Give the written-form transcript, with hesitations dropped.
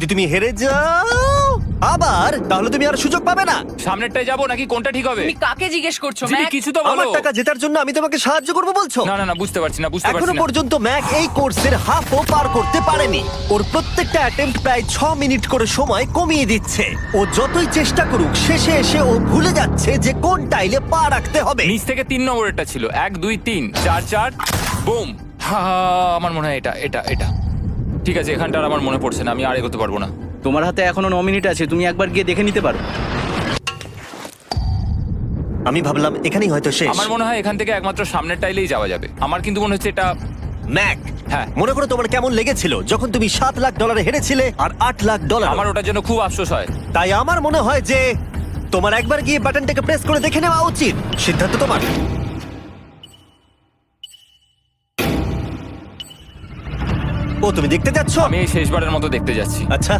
যদি তুমি হেরে যাও আবার, তাহলে তুমি আর সুযোগ পাবে না। সামনেরটায় যাবো নাকি কোনটা ঠিক হবে? তুমি কাকে জিজ্ঞেস করছো জিমি, ম্যাক? কিছু তো আমার বলো। টাকা জেতার জন্য আমি তোমাকে সাহায্য করবো বলছো? না না না, বুঝতে পারছি না, বুঝতে এখনো পারছি না। পর্যন্ত ম্যাক এই কোর্সের হাফও পার করতে পারেনি। ওর প্রত্যেকটা অ্যাটেম্প্ট প্রায় 6 মিনিট করে সময় কমিয়ে দিচ্ছে। ও যতই চেষ্টা করুক, শেষে এসে ও ভুলে যাচ্ছে যে কোন টাইলে পা রাখতে হবে। নিচ থেকে 3 নম্বরেরটা ছিল 1 2 3 4 4 বুম। আমার মনে হয় এটা এটা এটা ঠিক আছে। এখানটা আর আমার মনে পড়ছে না, আমি আর এগোতে পারবো না। তোমার হাতে এখনো 9 মিনিট আছে, তুমি একবার গিয়ে দেখে নিতে পারো। আমি ভাবলাম এখানেই হয়তো শেষ। আমার মনে হয় এখান থেকে একমাত্র সামনের টাইলেই যাওয়া যাবে। আমার কিন্তু মনে হচ্ছে এটা। ম্যাক, হ্যাঁ। মনে করো তোমার কেমন লেগেছিল যখন তুমি $7 লাখ হেরেছিলে আর $8 লাখ। আমার ওটার জন্য খুব আফসোস হয়। তাই আমার মনে হয় যে তোমার একবার গিয়ে বাটনটাকে প্রেস করে দেখে নেওয়া উচিত। সিদ্ধান্ত তোমার। ও, তুমি দেখতে যাচ্ছ? আমি এই শেষবারের মতো দেখতে যাচ্ছি। আচ্ছা।